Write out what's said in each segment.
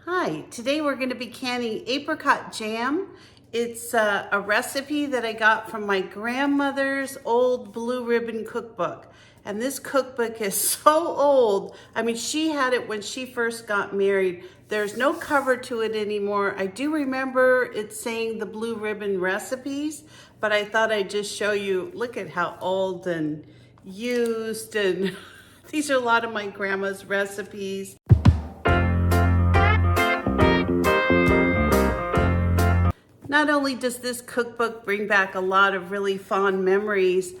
Hi, today we're going to be canning apricot jam. It's a recipe that I got from my grandmother's old blue ribbon cookbook. And this cookbook is so old. I mean, she had it when she first got married. There's no cover to it anymore. I do remember it saying the blue ribbon recipes, but I thought I'd just show you, look at how old and used, and these are a lot of my grandma's recipes. Not only does this cookbook bring back a lot of really fond memories,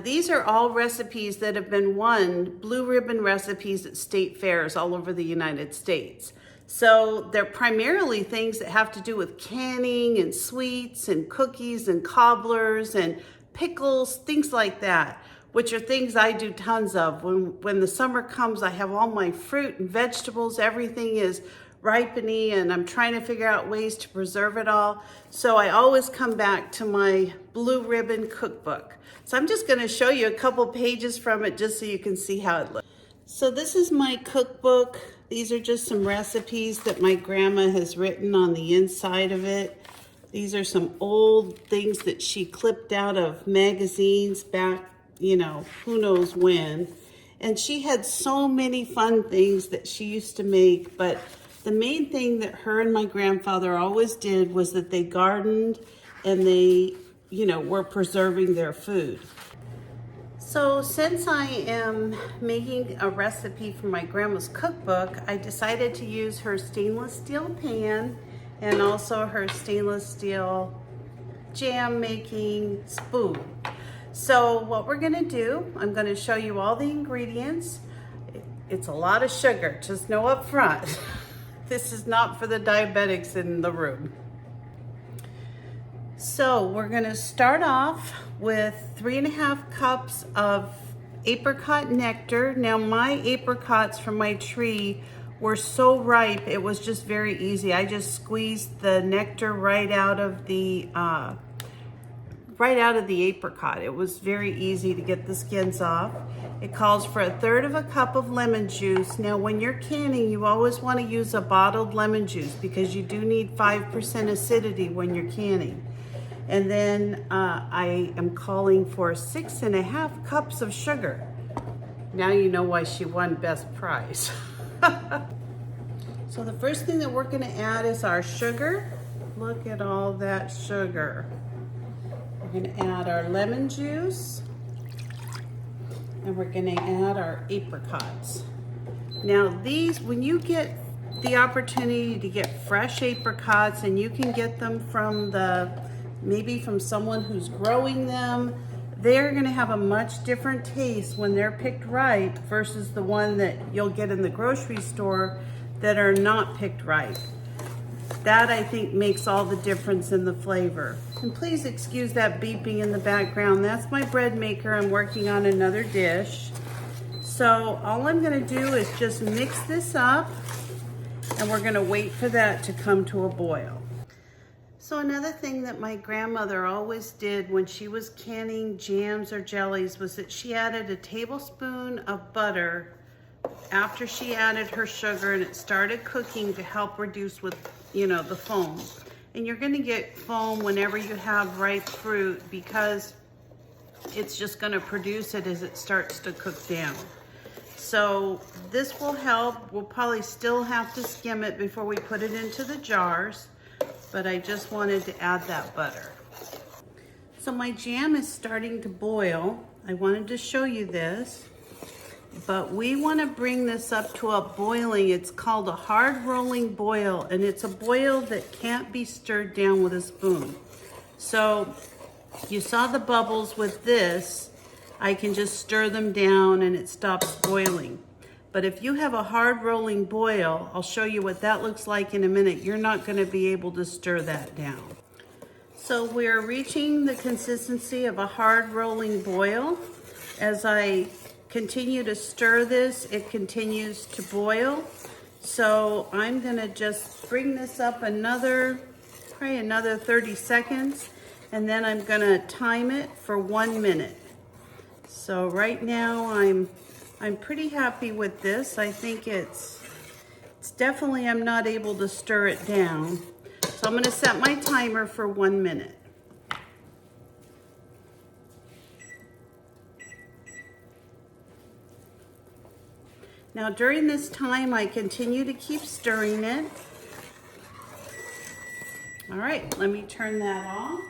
these are all recipes that have been won blue ribbon recipes at state fairs all over the United States. So they're primarily things that have to do with canning and sweets and cookies and cobblers and pickles, things like that, which are things I do tons of. When the summer comes, I have all my fruit and vegetables, everything is ripening, and I'm trying to figure out ways to preserve it all. So I always come back to my blue ribbon cookbook. So I'm just going to show you a couple pages from it just so you can see how it looks. So this is my cookbook. These are just some recipes that my grandma has written on the inside of it. These are some old things that she clipped out of magazines back, you know, who knows when. And she had so many fun things that she used to make, but the main thing that her and my grandfather always did was that they gardened and they, were preserving their food. So since I am making a recipe from my grandma's cookbook, I decided to use her stainless steel pan and also her stainless steel jam making spoon. So what we're gonna do, I'm gonna show you all the ingredients. It's a lot of sugar, just know up front. This is not for the diabetics in the room. So we're gonna start off with 3.5 cups of apricot nectar. Now my apricots from my tree were so ripe, it was just very easy. I just squeezed the nectar right out of the apricot. It was very easy to get the skins off. It calls for 1/3 cup of lemon juice. Now when you're canning, you always want to use a bottled lemon juice because you do need 5% acidity when you're canning. And then I am calling for 6.5 cups of sugar. Now you know why she won best prize. So the first thing that we're going to add is our sugar. Look at all that sugar. We're going to add our lemon juice, and we're going to add our apricots. Now these, when you get the opportunity to get fresh apricots, and you can get them from maybe from someone who's growing them, they're going to have a much different taste when they're picked ripe versus the one that you'll get in the grocery store that are not picked ripe. That, I think, makes all the difference in the flavor. And please excuse that beeping in the background. That's my bread maker. I'm working on another dish. So all I'm going to do is just mix this up, and we're going to wait for that to come to a boil. So another thing that my grandmother always did when she was canning jams or jellies was that she added a tablespoon of butter after she added her sugar and it started cooking to help reduce with, the foam. And you're gonna get foam whenever you have ripe fruit because it's just gonna produce it as it starts to cook down. So this will help. We'll probably still have to skim it before we put it into the jars, but I just wanted to add that butter. So my jam is starting to boil. I wanted to show you this. But we want to bring this up to a boiling. It's called a hard rolling boil, and it's a boil that can't be stirred down with a spoon. So you saw the bubbles with this. I can just stir them down and it stops boiling. But if you have a hard rolling boil, I'll show you what that looks like in a minute. You're not going to be able to stir that down. So we're reaching the consistency of a hard rolling boil. As I continue to stir this, it continues to boil. So I'm gonna just bring this up probably another 30 seconds, and then I'm gonna time it for 1 minute. So right now I'm pretty happy with this. I think it's definitely, I'm not able to stir it down. So I'm gonna set my timer for 1 minute. Now during this time, I continue to keep stirring it. All right, let me turn that off.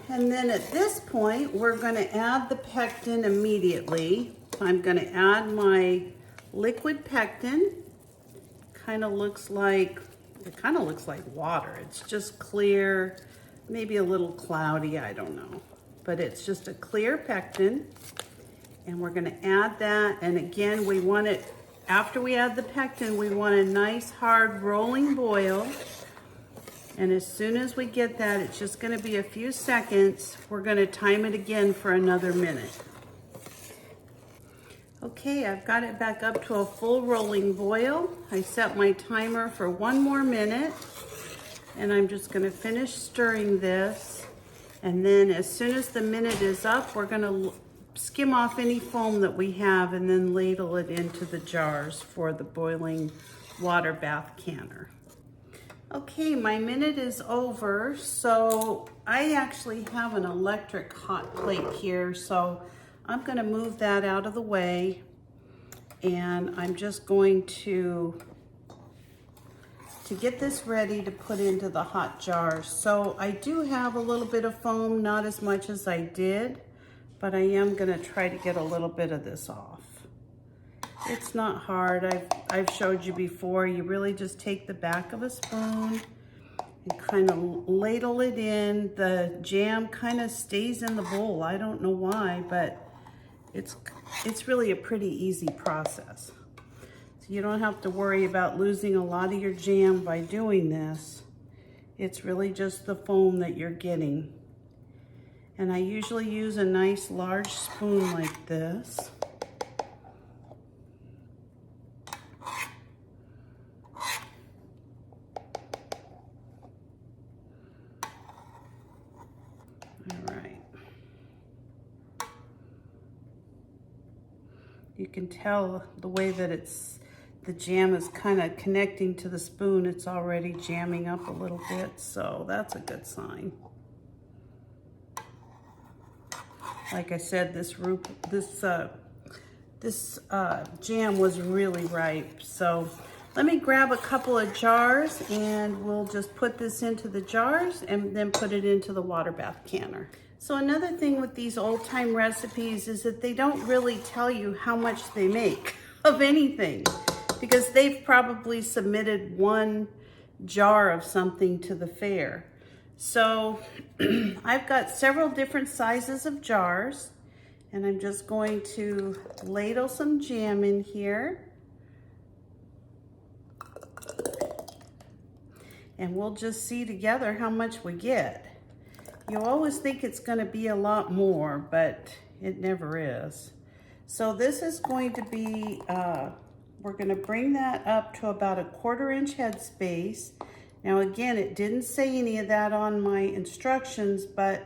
And then at this point, we're gonna add the pectin immediately. I'm gonna add my liquid pectin. It kind of looks like water. It's just clear, maybe a little cloudy, I don't know. But it's just a clear pectin. And we're gonna add that. And again, we want it, after we add the pectin, we want a nice hard rolling boil. And as soon as we get that, it's just gonna be a few seconds. We're gonna time it again for another minute. Okay, I've got it back up to a full rolling boil. I set my timer for 1 more minute, and I'm just gonna finish stirring this. And then as soon as the minute is up, we're gonna skim off any foam that we have and then ladle it into the jars for the boiling water bath canner. Okay, my minute is over, so I actually have an electric hot plate here, so I'm gonna move that out of the way, and I'm just going to get this ready to put into the hot jars. So I do have a little bit of foam, not as much as I did, but I am gonna try to get a little bit of this off. It's not hard. I've showed you before. You really just take the back of a spoon and kind of ladle it in. The jam kind of stays in the bowl. I don't know why, but it's really a pretty easy process. So you don't have to worry about losing a lot of your jam by doing this. It's really just the foam that you're getting. And I usually use a nice large spoon like this. You can tell the way that the jam is kind of connecting to the spoon. It's already jamming up a little bit, so that's a good sign. Like I said, this jam was really ripe. So let me grab a couple of jars and we'll just put this into the jars and then put it into the water bath canner. So another thing with these old-time recipes is that they don't really tell you how much they make of anything, because they've probably submitted 1 jar of something to the fair. So I've got several different sizes of jars, and I'm just going to ladle some jam in here. And we'll just see together how much we get. You always think it's going to be a lot more, but it never is. So this is going to be, we're going to bring that up to about a 1/4 inch headspace. Now again, it didn't say any of that on my instructions, but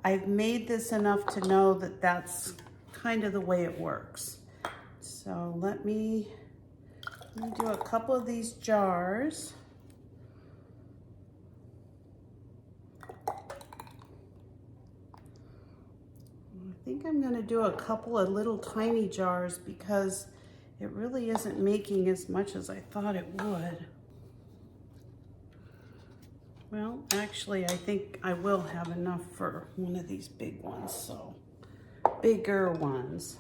I've made this enough to know that that's kind of the way it works. So let me do a couple of these jars. I think I'm going to do a couple of little tiny jars because it really isn't making as much as I thought it would. Well, actually, I think I will have enough for one of these big ones, so bigger ones.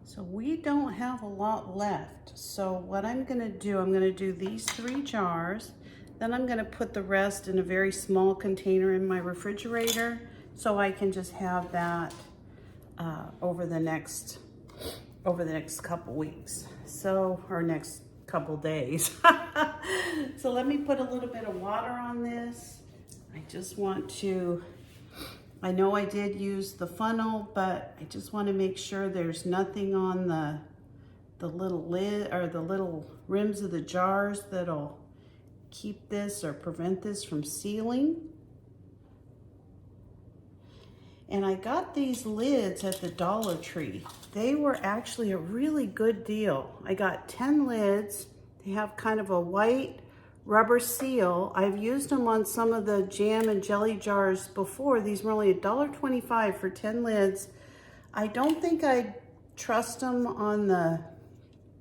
So we don't have a lot left. So what I'm gonna do these 3 jars. Then I'm going to put the rest in a very small container in my refrigerator so I can just have that over the next couple weeks. So, or next couple days. So let me put a little bit of water on this. I just want to, I know I did use the funnel, but I just want to make sure there's nothing on the little lid or the little rims of the jars that'll keep this or prevent this from sealing. And I got these lids at the Dollar Tree. They were actually a really good deal. I got 10 lids. They have kind of a white rubber seal. I've used them on some of the jam and jelly jars before. These were only $1.25 for 10 lids. I don't think I'd trust them on the,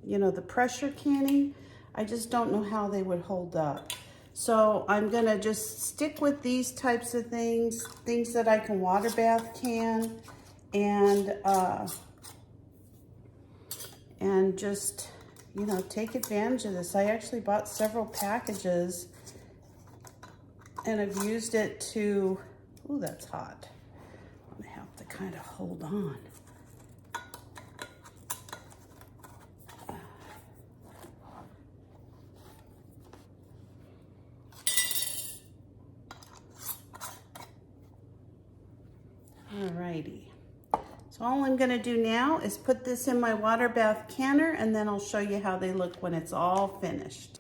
you know, the pressure canning. I just don't know how they would hold up. So I'm gonna just stick with these types of things that I can water bath can, and just, you know, take advantage of this. I actually bought several packages and I've used it to, ooh, that's hot. I'm gonna have to kind of hold on. Alrighty. So all I'm gonna do now is put this in my water bath canner, and then I'll show you how they look when it's all finished.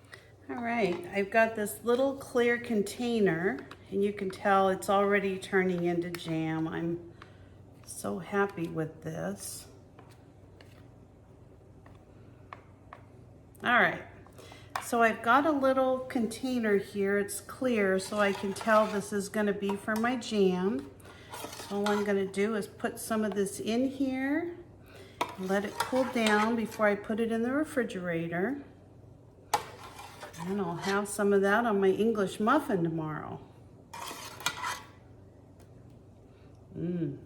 All right, I've got this little clear container, and you can tell it's already turning into jam. I'm so happy with this. All right, so I've got a little container here. It's clear, so I can tell this is gonna be for my jam. All I'm gonna do is put some of this in here, let it cool down before I put it in the refrigerator. And I'll have some of that on my English muffin tomorrow.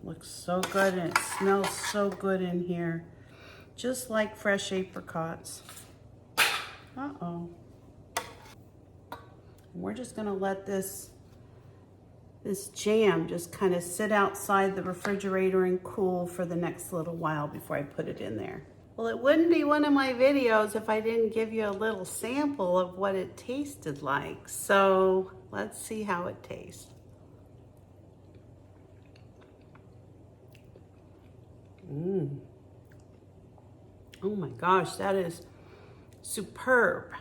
Looks so good, and it smells so good in here. Just like fresh apricots. Uh-oh. We're just gonna let this jam just kind of sit outside the refrigerator and cool for the next little while before I put it in there. Well, it wouldn't be one of my videos if I didn't give you a little sample of what it tasted like. So let's see how it tastes. Oh my gosh, that is superb.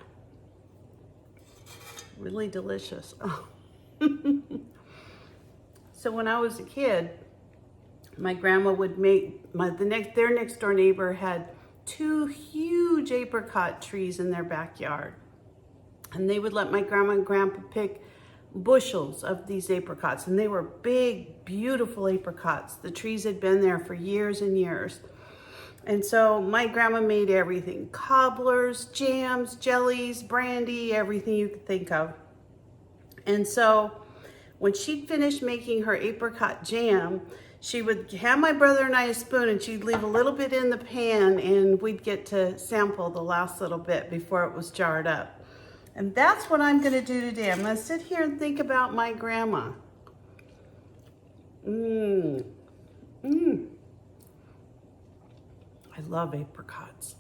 Really delicious. So when I was a kid, my grandma would make, their next door neighbor had 2 huge apricot trees in their backyard. And they would let my grandma and grandpa pick bushels of these apricots. And they were big, beautiful apricots. The trees had been there for years and years. And so my grandma made everything: cobblers, jams, jellies, brandy, everything you could think of. And so when she'd finish making her apricot jam, she would have my brother and I a spoon, and she'd leave a little bit in the pan, and we'd get to sample the last little bit before it was jarred up. And that's what I'm gonna do today. I'm gonna sit here and think about my grandma. I love apricots.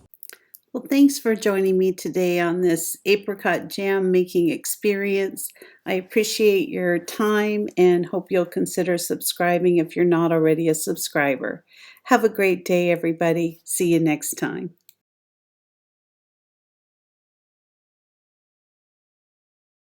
Well, thanks for joining me today on this apricot jam making experience. I appreciate your time and hope you'll consider subscribing if you're not already a subscriber. Have a great day, everybody. See you next time.